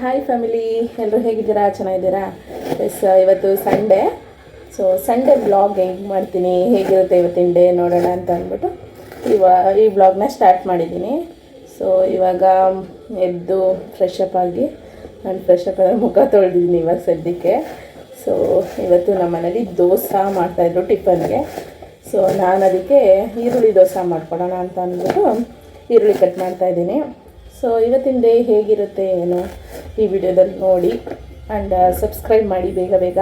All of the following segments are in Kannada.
ಹಾಯ್ ಫ್ಯಾಮಿಲಿ, ಎಲ್ಲರೂ ಹೇಗಿದ್ದೀರಾ? ಚೆನ್ನಾಗಿದ್ದೀರಾ? ಎಸ್, ಇವತ್ತು ಸಂಡೇ. ಸೊ ಸಂಡೇ ಬ್ಲಾಗ್ ಹೆಂಗೆ ಮಾಡ್ತೀನಿ, ಹೇಗಿರುತ್ತೆ ಇವತ್ತಿನ ಡೇ ನೋಡೋಣ ಅಂತ ಅಂದ್ಬಿಟ್ಟು ಈ ಬ್ಲಾಗ್ನ ಸ್ಟಾರ್ಟ್ ಮಾಡಿದ್ದೀನಿ. ಸೊ ಇವಾಗ ಎದ್ದು ಫ್ರೆಶ್ ಅಪ್ ಆಗಿ ನಾನು ಫ್ರೆಶ್ ಅಪ್ ಆಗಿ ಮುಖ ತೊಳೆದಿದ್ದೀನಿ ಇವಾಗ ಸದ್ಯಕ್ಕೆ. ಸೊ ಇವತ್ತು ನಮ್ಮ ಮನೇಲಿ ದೋಸೆ ಮಾಡ್ತಾಯಿದ್ರು ಟಿಫನ್ಗೆ. ಸೊ ನಾನು ಅದಕ್ಕೆ ಈರುಳ್ಳಿ ದೋಸೆ ಮಾಡ್ಕೊಡೋಣ ಅಂತ ಅಂದ್ಬಿಟ್ಟು ಈರುಳ್ಳಿ ಕಟ್ ಮಾಡ್ತಾಯಿದ್ದೀನಿ. ಸೊ ಇವತ್ತಿನ ಡೇ ಹೇಗಿರುತ್ತೆ ಏನು ಈ ವಿಡಿಯೋದಲ್ಲಿ ನೋಡಿ ಆ್ಯಂಡ್ ಸಬ್ಸ್ಕ್ರೈಬ್ ಮಾಡಿ ಬೇಗ.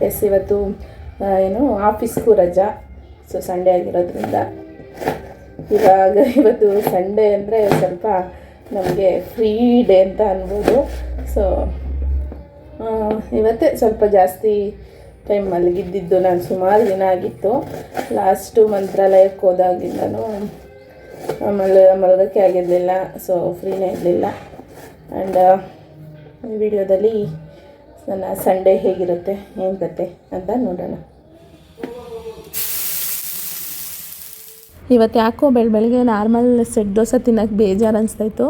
ಎಸ್, ಇವತ್ತು ಆಫೀಸ್ಗೂ ರಜಾ. ಸೊ ಸಂಡೇ ಆಗಿರೋದ್ರಿಂದ ಇವತ್ತು ಸಂಡೇ ಅಂದರೆ ಸ್ವಲ್ಪ ನಮಗೆ ಫ್ರೀ ಡೇ ಅಂತ ಅನ್ಬೋದು. ಸೊ ಇವತ್ತೇ ಸ್ವಲ್ಪ ಜಾಸ್ತಿ ಟೈಮ್ ಮಲಗಿದ್ದಿದ್ದು. ನಾನು ಸುಮಾರು ದಿನ ಆಗಿತ್ತು, ಲಾಸ್ಟು ಮಂತ್ರಾಲಯಕ್ಕೆ ಹೋದಾಗಿಂದನೂ ಮಲಗೋಕ್ಕೆ ಆಗಿರಲಿಲ್ಲ. ಸೊ ಫ್ರೀನೇ ಇರಲಿಲ್ಲ. ಆ್ಯಂಡ್ ಈ ವಿಡಿಯೋದಲ್ಲಿ ನನ್ನ ಸಂಡೇ ಹೇಗಿರುತ್ತೆ ಏನು ಕತೆ ಅಂತ ನೋಡೋಣ. ಇವತ್ತು ಯಾಕೋ ಬೆಳಗ್ಗೆ ನಾರ್ಮಲ್ ಸೆಟ್ ದೋಸೆ ತಿನ್ನೋಕ್ಕೆ ಬೇಜಾರು ಅನಿಸ್ತಾಯಿತ್ತು.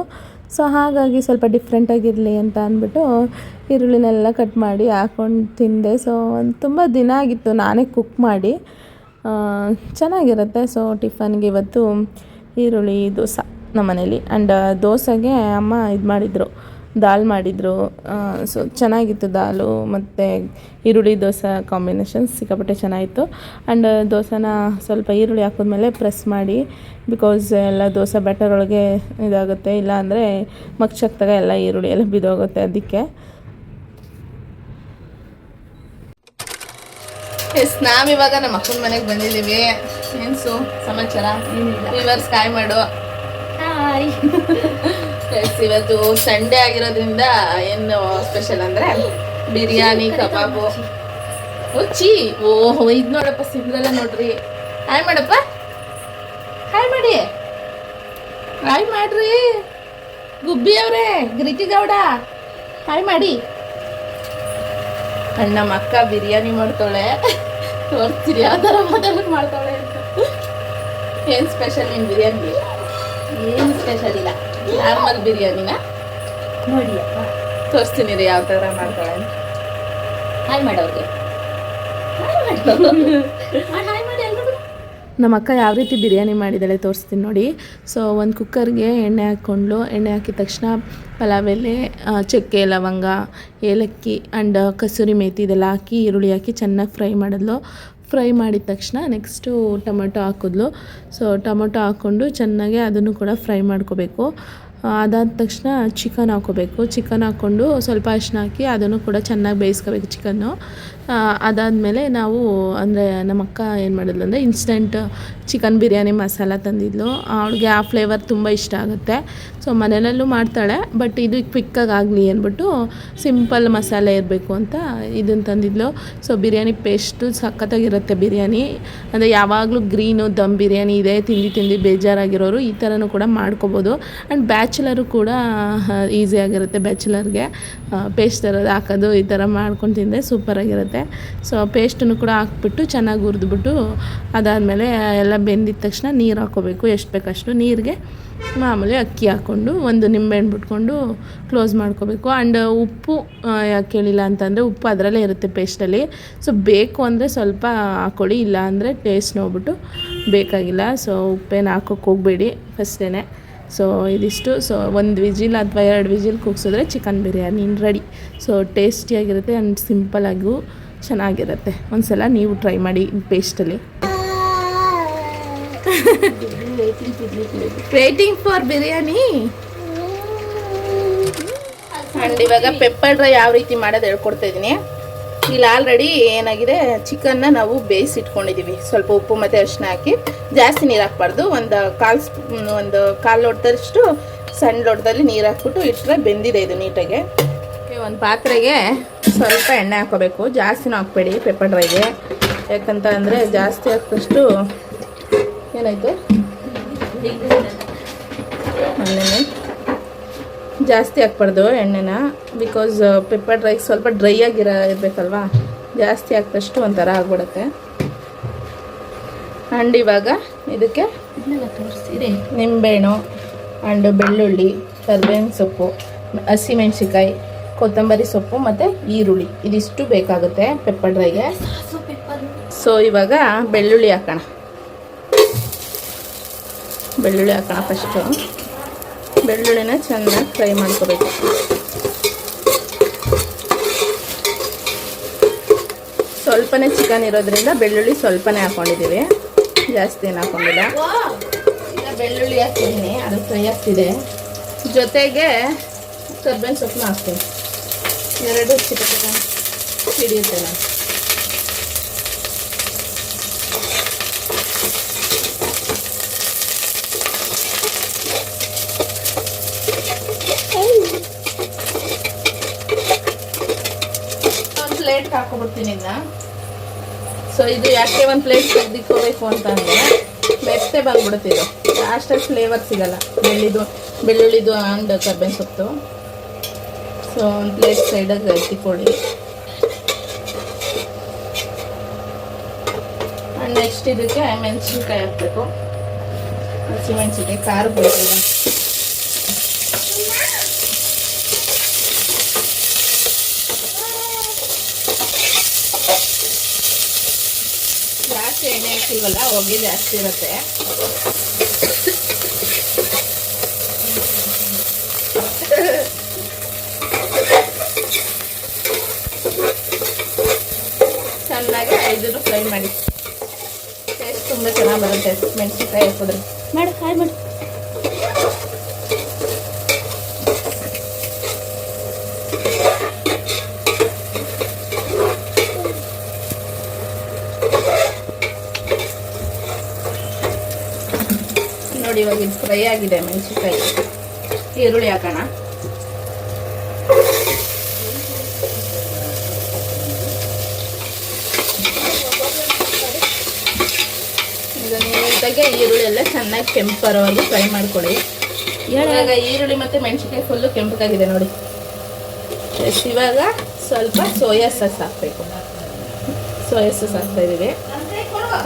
ಸೊ ಹಾಗಾಗಿ ಸ್ವಲ್ಪ ಡಿಫ್ರೆಂಟಾಗಿರಲಿ ಅಂತ ಅಂದ್ಬಿಟ್ಟು ಈರುಳ್ಳಿನೆಲ್ಲ ಕಟ್ ಮಾಡಿ ಹಾಕ್ಕೊಂಡು ತಿಂದೆ. ಸೊ ತುಂಬ ದಿನ ಆಗಿತ್ತು ನಾನೇ ಕುಕ್ ಮಾಡಿ, ಚೆನ್ನಾಗಿರುತ್ತೆ. ಸೊ ಟಿಫನ್ಗೆ ಇವತ್ತು ಈರುಳ್ಳಿ ದೋಸೆ ನಮ್ಮ ಮನೇಲಿ. ಆ್ಯಂಡ್ ದೋಸೆಗೆ ಅಮ್ಮ ಇದು ಮಾಡಿದರು, ದಾಲ್ ಮಾಡಿದರು. ಸೊ ಚೆನ್ನಾಗಿತ್ತು ದಾಲು ಮತ್ತು ಈರುಳ್ಳಿ ದೋಸೆ ಕಾಂಬಿನೇಷನ್ ಸಿಕ್ಕಾಪಟ್ಟೆ ಚೆನ್ನಾಗಿತ್ತು. ಆ್ಯಂಡ್ ದೋಸೆನ ಸ್ವಲ್ಪ ಈರುಳ್ಳಿ ಹಾಕಿದ್ಮೇಲೆ ಪ್ರೆಸ್ ಮಾಡಿ, ಬಿಕಾಸ್ ಎಲ್ಲ ದೋಸೆ ಬ್ಯಾಟರ್ ಒಳಗೆ ಇದಾಗುತ್ತೆ, ಇಲ್ಲ ಅಂದರೆ ಮಗ್ಚಾಕ್ದಾಗ ಎಲ್ಲ ಈರುಳ್ಳಿ ಎಲ್ಲ ಬಿದ್ದೋಗುತ್ತೆ. ಅದಕ್ಕೆ ಎಸ್, ನಾವಿವಾಗ ನಮ್ಮ ಅಕ್ಕನ ಮನೆಗೆ ಬಂದಿದ್ದೀವಿ. ಏನ್ಸು ಸಮಾಚಾರ? ವಿವರ್ಸ್ ಕಾಯ್ ಮಾಡು. ಹಾಯ್. ಎಸ್, ಇವತ್ತು ಸಂಡೇ ಆಗಿರೋದ್ರಿಂದ ಏನು ಸ್ಪೆಷಲ್ ಅಂದರೆ ಬಿರಿಯಾನಿ, ಕಬಾಬು, ಹುಚ್ಚಿ. ಓಹ್, ಇದು ನೋಡಪ್ಪ, ಸಿಂಗಲ್ಲ ನೋಡ್ರಿ. ಹಾಯ್ ಮಾಡಪ್ಪ, ಹಾಯ್ ಮಾಡಿ, ಹಾಯ್ ಮಾಡ್ರಿ. ಗುಬ್ಬಿ ಅವರೇ, ಗಿರಿಟಿ ಗೌಡ, ಹಾಯ್ ಮಾಡಿ. ಅಣ್ಣ ನಮ್ಮ ಅಕ್ಕ ಬಿರಿಯಾನಿ ಮಾಡ್ತಾಳೆ, ತೋರಿಸ್ತೀರಿ ಯಾವ ಥರ ಮಾಡ್ತಾಳೆ ಅಂತ. ಏನು ಸ್ಪೆಷಲ್ ನಿಮ್ಮ ಬಿರಿಯಾನಿ? ಏನು ಸ್ಪೆಷಲ್ ಇಲ್ಲ, ನಾರ್ಮಲ್ ಬಿರಿಯಾನಿನ ನೋಡಿ ತೋರಿಸ್ತೀನಿ ರೀ ಯಾವ ಥರ ಮಾಡ್ತಾಳೆ ಅಂತ. ಹಾಯ್ ಮಾಡೋರಿಗೆ, ಹಾಯ್ ಮಾಡಿ ಎಲ್ರಿಗೂ. ನಮ್ಮ ಅಕ್ಕ ಯಾವ ರೀತಿ ಬಿರಿಯಾನಿ ಮಾಡಿದ್ದಾಳೆ ತೋರಿಸ್ತೀನಿ ನೋಡಿ. ಸೊ ಒಂದು ಕುಕ್ಕರ್ಗೆ ಎಣ್ಣೆ ಹಾಕ್ಕೊಂಡು, ಎಣ್ಣೆ ಹಾಕಿದ ತಕ್ಷಣ ಪಲಾವ್ ಎಲೆ, ಚಕ್ಕೆ, ಲವಂಗ, ಏಲಕ್ಕಿ ಆ್ಯಂಡ್ ಕಸೂರಿ ಮೇಥಿ ಇದೆಲ್ಲ ಹಾಕಿ ಈರುಳ್ಳಿ ಹಾಕಿ ಚೆನ್ನಾಗಿ ಫ್ರೈ ಮಾಡಿದ್ಲು. ಫ್ರೈ ಮಾಡಿದ ತಕ್ಷಣ ನೆಕ್ಸ್ಟು ಟೊಮೆಟೊ ಹಾಕಿದ್ಲು. ಸೊ ಟೊಮೆಟೊ ಹಾಕ್ಕೊಂಡು ಚೆನ್ನಾಗಿ ಅದನ್ನು ಕೂಡ ಫ್ರೈ ಮಾಡ್ಕೋಬೇಕು. ಅದಾದ ತಕ್ಷಣ ಚಿಕನ್ ಹಾಕ್ಕೋಬೇಕು. ಚಿಕನ್ ಹಾಕ್ಕೊಂಡು ಸ್ವಲ್ಪ ಅರಿಶಿನ ಹಾಕಿ ಅದನ್ನು ಕೂಡ ಚೆನ್ನಾಗಿ ಬೇಯಿಸ್ಕೋಬೇಕು ಚಿಕನ್ನು. ಅದಾದಮೇಲೆ ನಾವು ಅಂದರೆ ನಮ್ಮ ಅಕ್ಕ ಏನು ಮಾಡಿದ್ಲು ಅಂದರೆ ಇನ್ಸ್ಟೆಂಟ್ ಚಿಕನ್ ಬಿರಿಯಾನಿ ಮಸಾಲ ತಂದಿದ್ಲು. ಅವಳಿಗೆ ಆ ಫ್ಲೇವರ್ ತುಂಬ ಇಷ್ಟ ಆಗುತ್ತೆ. ಸೊ ಮನೆಯಲ್ಲೂ ಮಾಡ್ತಾಳೆ, ಬಟ್ ಇದು ಕ್ವಿಕ್ಕಾಗಿ ಆಗಲಿ ಅಂದ್ಬಿಟ್ಟು ಸಿಂಪಲ್ ಮಸಾಲೆ ಇರಬೇಕು ಅಂತ ಇದನ್ನು ತಂದಿದ್ಲು. ಸೊ ಬಿರಿಯಾನಿ ಪೇಸ್ಟು ಸಖತ್ತಾಗಿರುತ್ತೆ ಬಿರಿಯಾನಿ. ಅಂದರೆ ಯಾವಾಗಲೂ ಗ್ರೀನು ದಮ್ ಬಿರಿಯಾನಿ ಇದೆ ತಿಂದು ಬೇಜಾರಾಗಿರೋರು ಈ ಥರನೂ ಕೂಡ ಮಾಡ್ಕೋಬೋದು. ಆ್ಯಂಡ್ ಬ್ಯಾಚುಲರು ಕೂಡ ಈಸಿಯಾಗಿರುತ್ತೆ. ಬ್ಯಾಚುಲರ್ಗೆ ಪೇಸ್ಟ್ ತರೋದು ಹಾಕೋದು ಈ ಥರ ಮಾಡ್ಕೊಂಡು ತಿಂದರೆ ಸೂಪರಾಗಿರುತ್ತೆ. ಸೊ ಪೇಸ್ಟನ್ನು ಕೂಡ ಹಾಕ್ಬಿಟ್ಟು ಚೆನ್ನಾಗಿ ಹುರಿದ್ಬಿಟ್ಟು ಅದಾದಮೇಲೆ ಎಲ್ಲ ಬೆಂದಿದ ತಕ್ಷಣ ನೀರು ಹಾಕ್ಕೋಬೇಕು. ಎಷ್ಟು ಬೇಕಷ್ಟು ನೀರಿಗೆ ಮಾಮೂಲಿ ಅಕ್ಕಿ ಹಾಕ್ಕೊಂಡು ಒಂದು ನಿಂಬೆಹಣ್ಣು ಬಿಟ್ಕೊಂಡು ಕ್ಲೋಸ್ ಮಾಡ್ಕೋಬೇಕು. ಆ್ಯಂಡ್ ಉಪ್ಪು ಯಾಕೆ ಹೇಳಿಲ್ಲ ಅಂತಂದರೆ ಉಪ್ಪು ಅದರಲ್ಲೇ ಇರುತ್ತೆ ಪೇಸ್ಟಲ್ಲಿ. ಸೊ ಬೇಕು ಅಂದರೆ ಸ್ವಲ್ಪ ಹಾಕ್ಕೊಳ್ಳಿ, ಇಲ್ಲ ಅಂದರೆ ಟೇಸ್ಟ್ ನೋಡ್ಬಿಟ್ಟು ಬೇಕಾಗಿಲ್ಲ. ಸೊ ಉಪ್ಪೇನು ಹಾಕೋಕ್ಕೆ ಹೋಗಬೇಡಿ ಫಸ್ಟೇ. ಸೊ ಇದಿಷ್ಟು. ಸೊ ಒಂದು ವಿಜಿಲ್ ಅಥವಾ 2 ವಿಜಿಲ್ ಕೂಗಿಸಿದ್ರೆ ಚಿಕನ್ ಬಿರಿಯಾನಿ ರೆಡಿ. ಸೊ ಟೇಸ್ಟಿಯಾಗಿರುತ್ತೆ ಆ್ಯಂಡ್ ಸಿಂಪಲಾಗೂ ಚೆನ್ನಾಗಿರುತ್ತೆ. ಒಂದ್ಸಲ ನೀವು ಟ್ರೈ ಮಾಡಿ ಪೇಸ್ಟಲ್ಲಿ. Waiting for biryani. ಆ್ಯಂಡ್ ಇವಾಗ ಪೆಪ್ಪರ್ ಡ್ರೈ ಯಾವ ರೀತಿ ಮಾಡೋದು ಹೇಳ್ಕೊಡ್ತಾ ಇದ್ದೀನಿ. ಇಲ್ಲಿ ಆಲ್ರೆಡಿ ಏನಾಗಿದೆ, ಚಿಕನ್ನ ನಾವು ಬೇಯಿಸಿಟ್ಕೊಂಡಿದ್ದೀವಿ. ಸ್ವಲ್ಪ ಉಪ್ಪು ಮತ್ತು ಅರಿಶಿನ ಹಾಕಿ, ಜಾಸ್ತಿ ನೀರು ಹಾಕ್ಬಾರ್ದು. ಒಂದು ಕಾಲು ಲೋಟದಷ್ಟು ಸಣ್ಣ ಲೋಟದಲ್ಲಿ ನೀರು ಹಾಕ್ಬಿಟ್ಟು ಇಟ್ಟರೆ ಬೆಂದಿದೆ ಇದು ನೀಟಾಗೆ. ಒಂದು ಪಾತ್ರೆಗೆ ಸ್ವಲ್ಪ ಎಣ್ಣೆ ಹಾಕ್ಕೋಬೇಕು, ಜಾಸ್ತಿನೂ ಹಾಕ್ಬೇಡಿ ಪೆಪ್ಪರ್ ಡ್ರೈಗೆ. ಯಾಕಂತ ಅಂದರೆ ಜಾಸ್ತಿ ಹಾಕಿದಷ್ಟು ಏನಾಯಿತು, ಎಣ್ಣೆನೇ ಜಾಸ್ತಿ ಹಾಕ್ಬಾರ್ದು ಎಣ್ಣೆನ. ಬಿಕಾಸ್ ಪೆಪ್ಪರ್ ಡ್ರೈಗೆ ಸ್ವಲ್ಪ ಡ್ರೈ ಇರಬೇಕಲ್ವಾ. ಜಾಸ್ತಿ ಹಾಕಿದಷ್ಟು ಒಂಥರ ಆಗ್ಬಿಡುತ್ತೆ. ಆ್ಯಂಡ್ ಇವಾಗ ಇದಕ್ಕೆ ತೋರಿಸ್ತೀರಿ ನಿಂಬೆಹಣ್ಣು ಆ್ಯಂಡ್ ಬೆಳ್ಳುಳ್ಳಿ, ಕರಿಬೇವಿನ ಸೊಪ್ಪು, ಹಸಿಮೆಣ್ಸಿಕಾಯಿ, ಕೊತ್ತಂಬರಿ ಸೊಪ್ಪು ಮತ್ತು ಈರುಳ್ಳಿ ಇದಿಷ್ಟು ಬೇಕಾಗುತ್ತೆ ಪೆಪ್ಪರ್ ಡ್ರೈಗೆ. ಸೊ ಇವಾಗ ಬೆಳ್ಳುಳ್ಳಿ ಹಾಕೋಣ. ಫಸ್ಟು ಬೆಳ್ಳುಳ್ಳಿನ ಚೆನ್ನಾಗಿ ಫ್ರೈ ಮಾಡ್ಕೋಬೇಕು. ಸ್ವಲ್ಪನೇ ಚಿಕನ್ ಇರೋದ್ರಿಂದ ಬೆಳ್ಳುಳ್ಳಿ ಸ್ವಲ್ಪನೇ ಹಾಕ್ಕೊಂಡಿದ್ದೀವಿ, ಜಾಸ್ತಿ ಏನು ಹಾಕ್ಕೊಂಡಿಲ್ಲ. ಈಗ ಬೆಳ್ಳುಳ್ಳಿ ಹಾಕ್ತಿದ್ದೀನಿ, ಅದು ಫ್ರೈ ಆಗ್ತಿದೆ. ಜೊತೆಗೆ ಕರ್ಬೇವಿನ ಸೊಪ್ಪನ್ನ ಹಾಕ್ತೀನಿ. 2 ಚಿಕ್ಕ ಹಿಡಿಯುತ್ತೆ ನಾನು. ಒಂದು ಪ್ಲೇಟ್ ಹಾಕೊಬಿಡ್ತೀನಿ ಇದನ್ನ. ಸೊ ಇದು ಯಾಕೆ ಒಂದು ಪ್ಲೇಟ್ ತೆಗೆದಿಕ್ಕೋಬೇಕು ಅಂತಂದರೆ ಮೆತ್ತೆ ಬಂದ್ಬಿಡುತ್ತಿದ್ದು, ಅಷ್ಟಷ್ಟು ಫ್ಲೇವರ್ ಸಿಗಲ್ಲ ಬೆಳ್ಳುಳ್ಳಿದು ಆ್ಯಂಡ್ ಕರ್ಬೇವಿನ ಸೊಪ್ಪು. ಸೊ ಒಂದು ಪ್ಲೇಟ್ ಸೈಡಾಗಿ ಎತ್ತಿಕೊಳ್ಳಿ. ಆ್ಯಂಡ್ ನೆಕ್ಸ್ಟ್ ಇದಕ್ಕೆ ಮೆಣಸಿನ್ಕಾಯಿ ಹಾಕಬೇಕು. ಹಸಿಮೆಣಸಿನ್ಕಾಯಿ ಖಾರ ಬೇಕು. ಜಾಸ್ತಿ ಎಣ್ಣೆ ಹಾಕ್ತಿಲ್ವಲ್ಲ, ಹೊಗೆ ಜಾಸ್ತಿ ಇರುತ್ತೆ. ಚೆನ್ನಾಗಿ ಇದನ್ನು ಫ್ರೈ ಮಾಡಿ. ಟೇಸ್ಟ್ ತುಂಬ ಚೆನ್ನಾಗಿ ಬರುತ್ತೆ ಮೆಣಸಿನ್ಕಾಯಿ ಹಾಕಿದ್ರೆ. ಮಾಡಿ ಫ್ರೈ ಮಾಡಿ. ನೋಡಿ ಇವಾಗ ಇದು ಫ್ರೈ ಆಗಿದೆ ಮೆಣಸಿನ್ಕಾಯಿ. ಈರುಳ್ಳಿ ಹಾಕೋಣ. ಈಗ ನೀಟಾಗಿ ಈರುಳ್ಳಿ ಎಲ್ಲ ಚೆನ್ನಾಗಿ ಕೆಂಪರವಾಗಿ ಫ್ರೈ ಮಾಡ್ಕೊಳ್ಳಿ. ಇವಾಗ ಈರುಳ್ಳಿ ಮತ್ತು ಮೆಣಸಿನ್ಕಾಯಿ ಫುಲ್ಲು ಕೆಂಪಗಾಗಿದೆ ನೋಡಿ. ಇವಾಗ ಸ್ವಲ್ಪ ಸೋಯಾ ಸಾಸ್ ಹಾಕಬೇಕು. ಸೋಯಾ ಸಾಸ್ ಹಾಕ್ತಾಯಿದ್ದೀವಿ.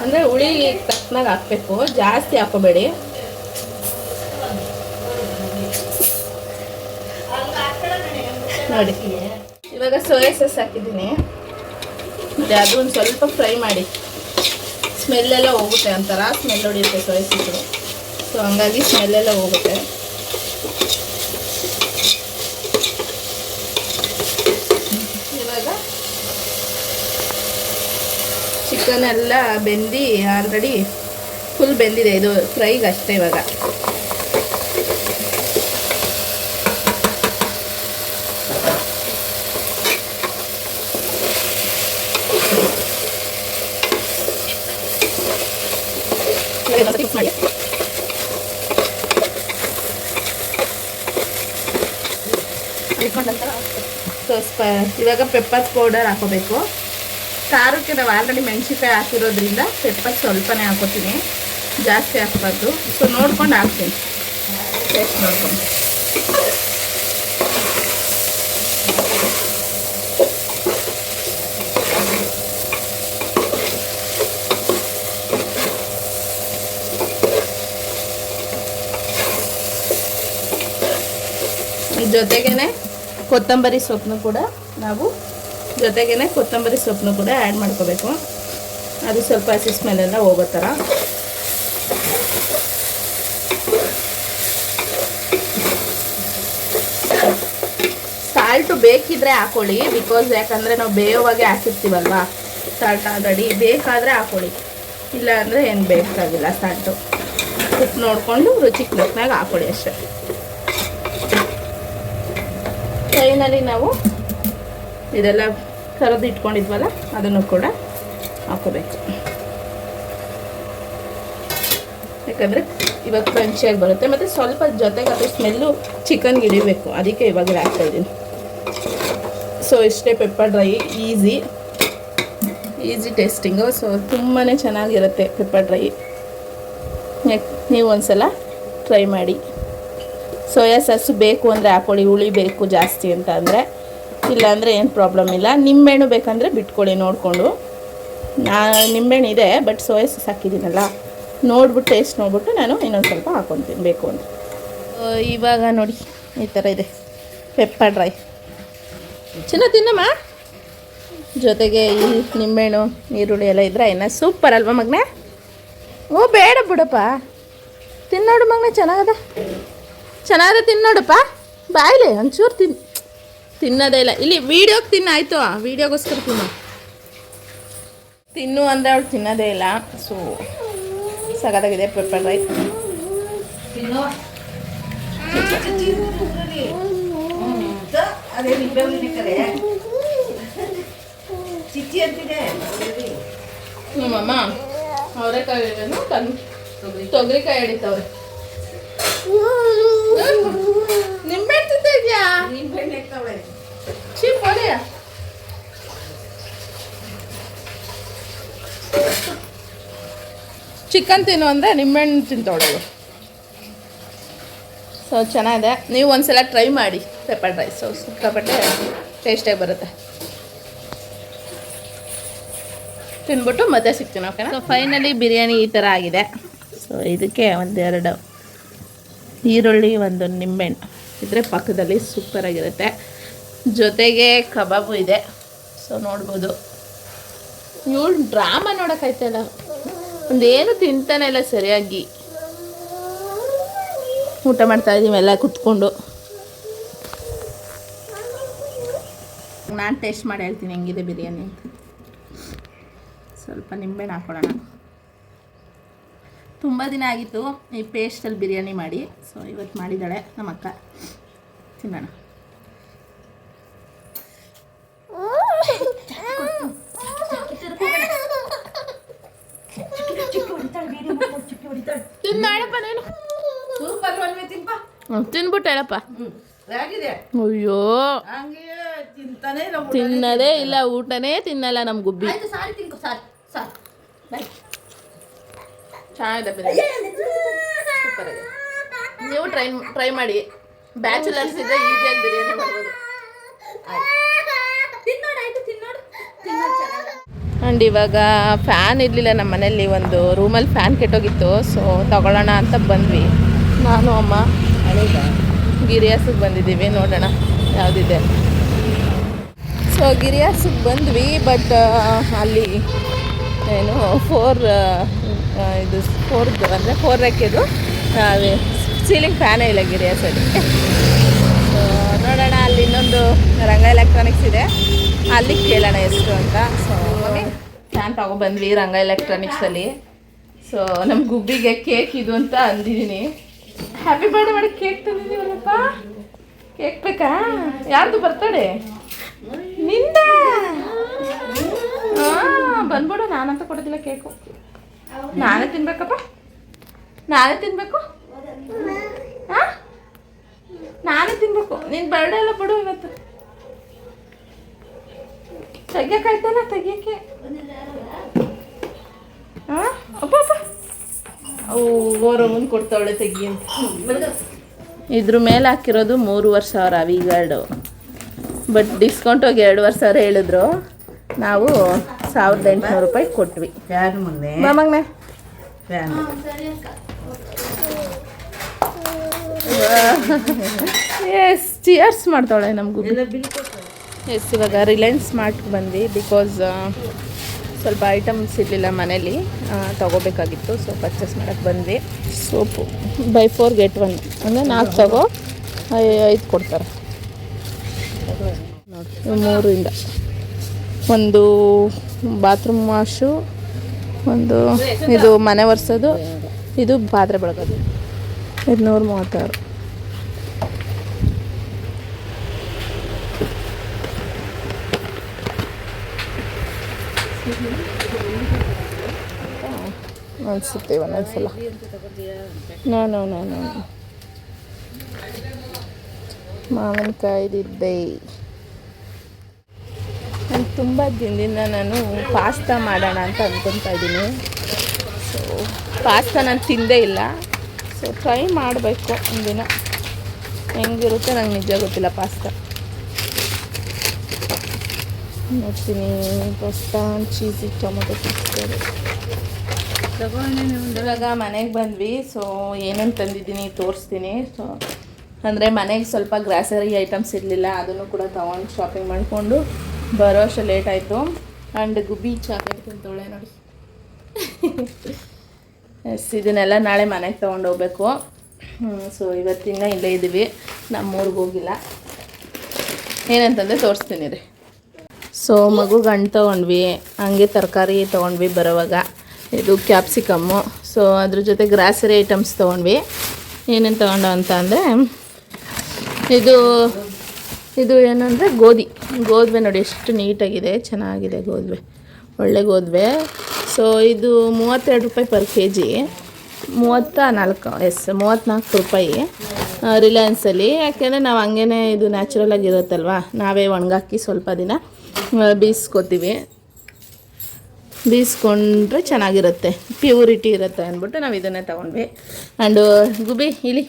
ಅಂದರೆ ಹುಳಿ ತಕ್ಕನಾಗ ಹಾಕಬೇಕು, ಜಾಸ್ತಿ ಹಾಕೋಬೇಡಿ. ನೋಡಿ ಇವಾಗ ಸೋಯಾ ಸಾಸ್ ಹಾಕಿದ್ದೀನಿ. ಮತ್ತು ಅದು ಒಂದು ಸ್ವಲ್ಪ ಫ್ರೈ ಮಾಡಿ. ಸ್ಮೆಲ್ಲೆಲ್ಲ ಹೋಗುತ್ತೆ, ಒಂಥರ ಸ್ಮೆಲ್ ಹೊಡಿಯುತ್ತೆ ಸೋಯಾ ಸಾಸು. ಸೊ ಹಂಗಾಗಿ ಸ್ಮೆಲ್ಲೆಲ್ಲ ಹೋಗುತ್ತೆ. ಇವಾಗ ಚಿಕನ್ ಎಲ್ಲ ಬೆಂದು ಆಲ್ರೆಡಿ ಫುಲ್ ಬೆಂದಿದೆ. ಇದು ಫ್ರೈಗೆ ಅಷ್ಟೇ. ಇವಾಗ ಮಾಡಿ ಇವಾಗ ಪೆಪ್ಪರ್ ಪೌಡರ್ ಹಾಕೋಬೇಕು. ಖಾರಕ್ಕೆ ನಾವು ಆಲ್ರೆಡಿ ಮೆಣಸಿನ್ಕಾಯಿ ಹಾಕಿರೋದ್ರಿಂದ ಪೆಪ್ಪರ್ ಸ್ವಲ್ಪನೇ ಹಾಕೋತೀನಿ, ಜಾಸ್ತಿ ಹಾಕ್ಬಾರ್ದು. ಸೊ ನೋಡ್ಕೊಂಡು ಹಾಕ್ತೀನಿ, ಟೇಸ್ಟ್ ನೋಡ್ಕೊಂಡು. ಜೊತೆಗೇನೆ ಕೊತ್ತಂಬರಿ ಸೊಪ್ಪನ್ನು ಕೂಡ ಆ್ಯಡ್ ಮಾಡ್ಕೋಬೇಕು. ಅದು ಸ್ವಲ್ಪ ಹಸಿ ಸ್ಮೆಲ್ಲೆಲ್ಲ ಹೋಗೋ ಥರ. ಸಾಲ್ಟು ಬೇಕಿದ್ರೆ ಹಾಕೊಳ್ಳಿ, ಬಿಕಾಸ್ ಯಾಕಂದರೆ ನಾವು ಬೇಯೋವಾಗೆ ಹಾಕಿರ್ತೀವಲ್ವ ಸಾಲ್ಟ್ ಆಲ್ರೆಡಿ. ಬೇಕಾದರೆ ಹಾಕೊಳ್ಳಿ, ಇಲ್ಲ ಅಂದರೆ ಏನು ಬೇಕಾಗಿಲ್ಲ. ಸಾಲ್ಟು ಉಪ್ಪು ನೋಡಿಕೊಂಡು ರುಚಿಗೆ ತಕ್ಕನಾಗ ಹಾಕೊಳ್ಳಿ ಅಷ್ಟೇ. ಫೈನಲಿ ನಾವು ಇದೆಲ್ಲ ಕರೆದು ಇಟ್ಕೊಂಡಿದ್ವಲ್ಲ ಅದನ್ನು ಕೂಡ ಹಾಕೋಬೇಕು. ಯಾಕಂದರೆ ಇವಾಗ ಕ್ರಂಚಿಯಾಗಿ ಬರುತ್ತೆ, ಮತ್ತು ಸ್ವಲ್ಪ ಜೊತೆಗೆ ಅದು ಸ್ಮೆಲ್ಲು ಚಿಕನ್ಗೆ ಹಿಡಿಬೇಕು, ಅದಕ್ಕೆ ಇವಾಗ ಹಾಕ್ತಾಯಿದ್ದೀನಿ. ಸೊ ಇಷ್ಟೇ pepper dry. Easy tasting. So ತುಂಬಾ ಚೆನ್ನಾಗಿರುತ್ತೆ ಪೆಪ್ಪರ್ ಡ್ರೈ. ನೀವು ಒಂದ್ಸಲ ಟ್ರೈ ಮಾಡಿ. ಸೋಯಾ ಸಾಸು ಬೇಕು ಅಂದರೆ ಹಾಕೊಳ್ಳಿ, ಹುಳಿ ಬೇಕು ಜಾಸ್ತಿ ಅಂತ ಅಂದರೆ. ಇಲ್ಲಾಂದರೆ ಏನು ಪ್ರಾಬ್ಲಮ್ ಇಲ್ಲ. ನಿಂಬೆಹಣ್ಣು ಬೇಕಂದರೆ ಬಿಟ್ಕೊಳ್ಳಿ ನೋಡಿಕೊಂಡು. ನಿಂಬೆಹಣ್ಣು ಇದೆ, ಬಟ್ ಸೋಯಾ ಸಾಸ್ ಹಾಕಿದ್ದೀನಲ್ಲ, ನೋಡ್ಬಿಟ್ಟು ಟೇಸ್ಟ್ ನೋಡ್ಬಿಟ್ಟು ನಾನು ಇನ್ನೊಂದು ಸ್ವಲ್ಪ ಹಾಕ್ಕೊತೀನಿ ಬೇಕು ಅಂತ. ಇವಾಗ ನೋಡಿ ಈ ಥರ ಇದೆ ಪೆಪ್ಪರ್ ಡ್ರೈ. ಚಿನ್ನ ತಿನ್ನಮ್ಮ. ಜೊತೆಗೆ ಈ ನಿಂಬೆಹಣ್ಣು ಈರುಳ್ಳಿ ಎಲ್ಲ ಇದ್ರೆ ಇನ್ನು ಸೂಪರ್ ಅಲ್ವಾ ಮಗನೇ? ಓ ಬೇಡ ಬಿಡಪ್ಪ, ತಿನ್ನೋಡು ಮಗನೇ, ಚೆನ್ನಾಗದ ತಿನ್ನೋಡಪ್ಪ. ಬಾಯ್ಲಿ ಒಂಚೂರು ತಿನ್ನೋದೇ ಇಲ್ಲ. ಇಲ್ಲಿ ವೀಡಿಯೋಗೆ ತಿನ್ನಾಯ್ತು, ವೀಡಿಯೋಗೋಸ್ಕರ ತಿನ್ನು ಅಂದರೆ ಅವಳು ತಿನ್ನೋದೇ ಇಲ್ಲ. ಸೊ ಸಗದಾಗಿದೆ ಪೆಪ್ಪರ್ ರೈಸ್. ನಮ್ಮಮ್ಮ ಅವರೆಕಾಯಿ ತೊಗರಿಕಾಯಿ ಹಿಡಿತವ್ರೆ. ನಿಂಬೆಹಣ್ಣು ತಿಂತ ಇದೆಯಾ? ಚಿಪ್ಪಲೆಯ ಚಿಕನ್ ತಿನ್ನು ಅಂದರೆ ನಿಂಬೆಹಣ್ಣು ತಿಂತವಳು. ಸೊ ಚೆನ್ನಾಗಿದೆ, ನೀವು ಒಂದ್ಸಲ ಟ್ರೈ ಮಾಡಿ ಪೆಪ್ಪರ್ ರೈಸ್. ಸೊ ಸಿಕ್ಕಾಪಟ್ಟೆ ಟೇಸ್ಟಾಗಿ ಬರುತ್ತೆ. ತಿಂದ್ಬಿಟ್ಟು ಮತ್ತೆ ಸಿಗ್ತೀನಿ, ಓಕೆನಾ? ಸೊ ಫೈನಲಿ ಬಿರಿಯಾನಿ ಈ ಥರ ಆಗಿದೆ. ಸೊ ಇದಕ್ಕೆ ಒಂದೆರಡು ಈರುಳ್ಳಿ, ಒಂದು ನಿಂಬೆಹಣ್ಣು ಇದ್ರೆ ಪಕ್ಕದಲ್ಲಿ ಸೂಪರಾಗಿರುತ್ತೆ. ಜೊತೆಗೆ ಕಬಾಬು ಇದೆ. ಸೊ ನೋಡ್ಬೋದು. ಇವಳು ಡ್ರಾಮಾ ನೋಡೋಕ್ಕಾಯ್ತಲ್ಲ, ಒಂದೇನು ತಿಂತಾನೆ ಇಲ್ಲ ಸರಿಯಾಗಿ. ಊಟ ಮಾಡ್ತಾಯಿದ್ದೀವಿ ಎಲ್ಲ ಕುತ್ಕೊಂಡು. ನಾನು ಟೇಸ್ಟ್ ಮಾಡಿ ಹೇಳ್ತೀನಿ ಹೆಂಗಿದೆ ಬಿರಿಯಾನಿ ಅಂತ. ಸ್ವಲ್ಪ ನಿಂಬೆಹಣ್ಣು ಹಾಕ್ಕೊಳ್ಳೋಣ. ತುಂಬ ದಿನ ಆಗಿತ್ತು ಈ ಪೇಸ್ಟಲ್ಲಿ ಬಿರಿಯಾನಿ ಮಾಡಿ. ಸೊ ಇವತ್ತು ಮಾಡಿದ್ದಾಳೆ ನಮ್ಮ ಅಕ್ಕ. ತಿನ್ನೋಣ. ತಿನ್ಬಿಟ್ಟು ಹೇಳಪ್ಪ. ಅಯ್ಯೋ ತಿನ್ನದೇ ಇಲ್ಲ, ಊಟನೇ ತಿನ್ನಲ್ಲ ನಮ್ಮ ಗುಬ್ಬಿ. ಚೆನ್ನಾಗಿದೆ ಬಿರಿಯಾನಿ, ಸೂಪರ್ ಆಗಿದೆ. ನೀವು ಟ್ರೈ ಮಾಡಿ. ಬ್ಯಾಚುಲರ್ಸ್ ಇದ್ದರೆ ಈಸಿಯಾಗಿ ಬಿರಿಯಾನಿ ಮಾಡ್ಬೋದು. ಆ್ಯಂಡ್ ಇವಾಗ ಫ್ಯಾನ್ ಇರಲಿಲ್ಲ ನಮ್ಮ ಮನೇಲಿ, ಒಂದು ರೂಮಲ್ಲಿ ಫ್ಯಾನ್ ಕೆಟ್ಟೋಗಿತ್ತು. ಸೊ ತಗೊಳ್ಳೋಣ ಅಂತ ಬಂದ್ವಿ, ನಾನು ಅಮ್ಮ ಗಿರಿಯಾಸಿಗೆ ಬಂದಿದ್ದೀವಿ. ನೋಡೋಣ ಯಾವುದಿದೆ. ಸೊ ಗಿರಿಯಾಸಿಗೆ ಬಂದ್ವಿ, ಬಟ್ ಅಲ್ಲಿ ಏನು ಇದು ಅಂದರೆ 4 ರೆಕ್ಕೆದು ಸೀಲಿಂಗ್ ಫ್ಯಾನೇ ಇಲ್ಲ ಗಿರಿಯಾಸಲ್ಲಿ. ಸೊ ನೋಡೋಣ, ಅಲ್ಲಿ ಇನ್ನೊಂದು ರಂಗ ಎಲೆಕ್ಟ್ರಾನಿಕ್ಸ್ ಇದೆ, ಅಲ್ಲಿಗೆ ಕೇಳೋಣ ಎಷ್ಟು ಅಂತ. ಸೊ ಫ್ಯಾನ್ ತಗೊಬಂದ್ವಿ ರಂಗ ಎಲೆಕ್ಟ್ರಾನಿಕ್ಸಲ್ಲಿ. ಸೊ ನಮ್ಮ ಗುಬ್ಬಿಗೆ ಕೇಕ್ ಇದು ಅಂತ ಅಂದಿದ್ದೀನಿ. ಹ್ಯಾಪಿ ಬರ್ಡೇ ಮಾಡಿ ಕೇಕ್ ತಂದಿದ್ದೀವಲ್ಲಪ್ಪ. ಕೇಕ್ ಬೇಕಾ? ಯಾರ್ದು ಬರ್ತಡೆ? ನಿಂದ? ಹಾಂ ಬಂದ್ಬಿಡು. ನಾನಂತ ಕೊಡೋದಿಲ್ಲ ಕೇಕು, ನಾನೇ ತಿನ್ಬೇಕಪ್ಪ, ನಾನೇ ತಿನ್ಬೇಕು. ಹಾಂ ನಾನೇ ತಿನ್ಬೇಕು. ನಿನ್ನ ಬರ್ಡೇ ಎಲ್ಲ ಬಿಡು ಇವತ್ತು. ತೆಗಿಯೋಕ್ಕಾಯ್ತಲ್ಲ ತೆಗಿಯೋಕ್ಕೆ. ಹಾಂ ಅಪ್ಪ ಅವು ಓರವನ್ ಕೊಡ್ತಾವಳೆ ತೆಗಿ ಅಂತ. ಇದ್ರ ಮೇಲೆ ಹಾಕಿರೋದು 3,500 ವಿಗಾರ್ಡು, ಬಟ್ ಡಿಸ್ಕೌಂಟ್ ಹೋಗಿ 2,500 ಹೇಳಿದ್ರು. ನಾವು 1,800 ರೂಪಾಯಿ ಕೊಟ್ವಿ. ಮಾಮಗ್ನೆ ಎಸ್ ಚಿಯರ್ಸ್ ಮಾಡ್ತಾವಳೆ ನಮಗೂ. ಎಸ್ ಇವಾಗ ರಿಲಯನ್ಸ್ ಸ್ಮಾರ್ಟ್ಗೆ ಬಂದ್ವಿ, ಬಿಕಾಸ್ ಸ್ವಲ್ಪ ಐಟಮ್ಸ್ ಇರಲಿಲ್ಲ ಮನೇಲಿ, ತೊಗೋಬೇಕಾಗಿತ್ತು. ಸೊ ಪರ್ಚೇಸ್ ಮಾಡೋಕ್ಕೆ ಬಂದ್ವಿ. ಸೋಪು ಬೈ 4 get 1 ಅಂದರೆ 4 ತಗೋ 5 ಕೊಡ್ತಾರೆ ನೋಡಿ. 3ರಿಂದ ಒಂದು ಬಾತ್ರೂಮ್ ವಾಶು, ಒಂದು ಇದು ಮನೆ ಒರೆಸೋದು, ಇದು ಪಾತ್ರೆ ಬೆಳಗೋದು. 236. ಅನಿಸುತ್ತೆ ಒಂದೊಂದ್ಸಲ. ನೋ ಮಾವಿನಕಾಯ್ದಿದ್ದೆ. ನಾನು ತುಂಬ ದಿನದಿಂದ ನಾನು ಪಾಸ್ತಾ ಮಾಡೋಣ ಅಂತ ಅಂದ್ಕೊತಾ ಇದ್ದೀನಿ. ಸೊ ಪಾಸ್ತಾ ನಾನು ತಿಂದೇ ಇಲ್ಲ. ಸೊ ಟ್ರೈ ಮಾಡಬೇಕು ಒಂದಿನ, ಹೆಂಗಿರುತ್ತೆ ನಂಗೆ ನಿಜ ಗೊತ್ತಿಲ್ಲ ಪಾಸ್ತಾ. ನೋಡ್ತೀನಿ ಬಸ್ತಾನ್ ಚೀಸಿ ಟೊಮೊಟೊ ಸಿಕ್ತಾರೆ. ಇವಾಗ ಮನೆಗೆ ಬಂದ್ವಿ. ಸೊ ಏನೇನು ತಂದಿದ್ದೀನಿ ತೋರಿಸ್ತೀನಿ. ಸೊ ಅಂದರೆ ಮನೆಗೆ ಸ್ವಲ್ಪ ಗ್ರಾಸರಿ ಐಟಮ್ಸ್ ಇರಲಿಲ್ಲ, ಅದನ್ನು ಕೂಡ ತೊಗೊಂಡು ಶಾಪಿಂಗ್ ಮಾಡಿಕೊಂಡು ಬರೋ ಅಷ್ಟು ಲೇಟ್ ಆಯಿತು. ಆ್ಯಂಡ್ ಗುಬ್ಬಿ ಚಾಕ್ಲೇಟ್ ತಿಂತೋಳೆ ನೋಡಿ. ಎಸ್, ಇದನ್ನೆಲ್ಲ ನಾಳೆ ಮನೆಗೆ ತೊಗೊಂಡು ಹೋಗ್ಬೇಕು. ಸೊ ಇವತ್ತಿನ ಇಲ್ಲೇ ಇದ್ದೀವಿ, ನಮ್ಮೂರಿಗೆ ಹೋಗಿಲ್ಲ. ಏನಂತಂದರೆ ತೋರಿಸ್ತೀನಿ ರೀ. ಸೊ ಮಗುಗೆ ಹಣ್ಣು ತೊಗೊಂಡ್ವಿ, ಹಂಗೆ ತರಕಾರಿ ತೊಗೊಂಡ್ವಿ ಬರೋವಾಗ. ಇದು ಕ್ಯಾಪ್ಸಿಕಮ್ಮು. ಸೊ ಅದ್ರ ಜೊತೆ ಗ್ರಾಸರಿ ಐಟಮ್ಸ್ ತೊಗೊಂಡ್ವಿ. ಏನೇನು ತೊಗೊಂಡು ಅಂತ ಅಂದರೆ ಇದು ಏನಂದರೆ ಗೋಧಿ ನೋಡಿ, ಎಷ್ಟು ನೀಟಾಗಿದೆ, ಚೆನ್ನಾಗಿದೆ ಗೋಧಿ, ಒಳ್ಳೆ ಗೋಧಿ. ಸೊ ಇದು 32 ರೂಪಾಯಿ ಪರ್ kg, 34 ರೂಪಾಯಿ ರಿಲಯನ್ಸಲ್ಲಿ. ಯಾಕೆಂದರೆ ನಾವು ಹಂಗೇ ಇದು ನ್ಯಾಚುರಲಾಗಿ ಇರುತ್ತಲ್ವ, ನಾವೇ ಒಣಗಾಕಿ ಸ್ವಲ್ಪ ದಿನ ಬೀಸ್ಕೊಂಡ್ರೆ ಚೆನ್ನಾಗಿರುತ್ತೆ, ಪ್ಯೂರಿಟಿ ಇರುತ್ತೆ ಅಂದ್ಬಿಟ್ಟು ನಾವು ಇದನ್ನೇ ತೊಗೊಂಡ್ವಿ. ಆ್ಯಂಡ್ ಗುಬ್ಬಿ ಇಲ್ಲಿ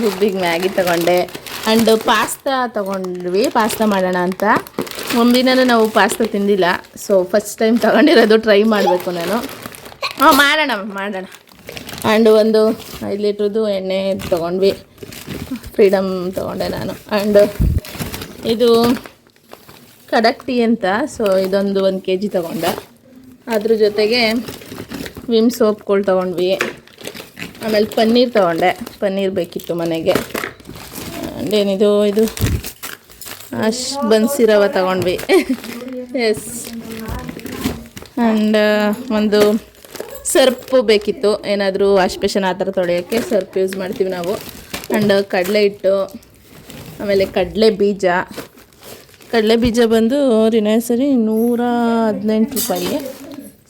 ಗುಬ್ಬಿಗೆ ಮ್ಯಾಗಿ ತೊಗೊಂಡೆ. ಆ್ಯಂಡ್ ಪಾಸ್ತಾ ತೊಗೊಂಡ್ವಿ, ಪಾಸ್ತಾ ಮಾಡೋಣ ಅಂತ. ಒಂದಿನೂ ನಾವು ಪಾಸ್ತಾ ತಿಂದಿಲ್ಲ, ಸೊ ಫಸ್ಟ್ ಟೈಮ್ ತೊಗೊಂಡಿರೋದು, ಟ್ರೈ ಮಾಡಬೇಕು ನಾನು. ಮಾಡೋಣ. ಆ್ಯಂಡ್ ಒಂದು 5 ಲೀಟ್ರದ್ದು ಎಣ್ಣೆ ತೊಗೊಂಡ್ವಿ, ಫ್ರೀಡಮ್ ತೊಗೊಂಡೆ ನಾನು. ಆ್ಯಂಡ್ ಇದು ಕಡಕ್ ಟೀ ಅಂತ, ಸೊ ಇದೊಂದು 1 kg ತೊಗೊಂಡೆ. ಅದ್ರ ಜೊತೆಗೆ ವಿಮ್ ಸೋಪ್ಗಳು ತೊಗೊಂಡ್ವಿ. ಆಮೇಲೆ ಪನ್ನೀರ್ ತೊಗೊಂಡೆ, ಪನ್ನೀರ್ ಬೇಕಿತ್ತು ಮನೆಗೆ. ಆ್ಯಂಡ್ ಇದು ಬನ್ಸಿರವ ತೊಗೊಂಡ್ವಿ. ಎಸ್. ಆ್ಯಂಡ್ ಒಂದು ಸರ್ಪು ಬೇಕಿತ್ತು, ಏನಾದರೂ ವಾಶ್ ಬೇಷನ್ ಆ ಥರ ತೊಳೆಯೋಕ್ಕೆ ಸರ್ಪ್ ಯೂಸ್ ಮಾಡ್ತೀವಿ ನಾವು. ಆ್ಯಂಡ್ ಕಡಲೆ ಹಿಟ್ಟು, ಆಮೇಲೆ ಕಡಲೆ ಬೀಜ ಬಂದು ರಿನೈಸರಿ 118 ರೂಪಾಯಿ.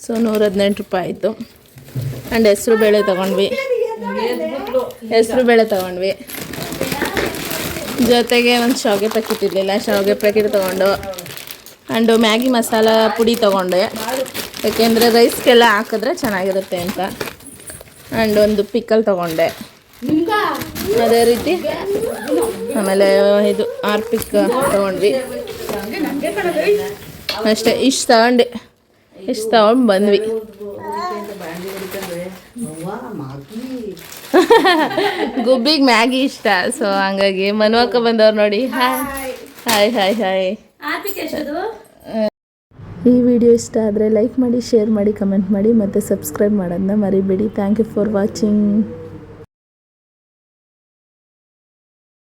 ಸೊ 118 ರೂಪಾಯಿ ಆಯಿತು. ಆ್ಯಂಡ್ ಹೆಸ್ರು ಬೇಳೆ ತೊಗೊಂಡ್ವಿ, ಜೊತೆಗೆ ಒಂದು ಶಾವಿಗೆ ಪ್ಯಾಕೆಟ್ ಇರಲಿಲ್ಲ, ಶಾವಿಗೆ ಪ್ಯಾಕೆಟ್ ತೊಗೊಂಡು. ಆ್ಯಂಡು ಮ್ಯಾಗಿ ಮಸಾಲ ಪುಡಿ ತೊಗೊಂಡೆ, ಯಾಕೆಂದರೆ ರೈಸ್ಗೆಲ್ಲ ಹಾಕಿದ್ರೆ ಚೆನ್ನಾಗಿರುತ್ತೆ ಅಂತ. ಆ್ಯಂಡ್ ಒಂದು ಪಿಕಲ್ ತೊಗೊಂಡೆ, ಅದೇ ರೀತಿ. ಆಮೇಲೆ ಇದು ಆರ್ಪಿಕ್ ತೊಗೊಂಡ್ವಿ ಅಷ್ಟೇ. ಇಷ್ಟು ತೊಗೊಂಡು ಬಂದ್ವಿ. ಗುಬ್ಬಿಗೆ ಮ್ಯಾಗಿ ಇಷ್ಟ, ಸೊ ಹಂಗಾಗಿ ಮನ್ವಕ್ಕ ಬಂದವ್ರು ನೋಡಿ. ಹಾಯ್. ಈ ವಿಡಿಯೋ ಇಷ್ಟ ಆದರೆ ಲೈಕ್ ಮಾಡಿ, ಶೇರ್ ಮಾಡಿ, ಕಮೆಂಟ್ ಮಾಡಿ ಮತ್ತು ಸಬ್ಸ್ಕ್ರೈಬ್ ಮಾಡೋದನ್ನ ಮರಿಬೇಡಿ. Thank you for watching.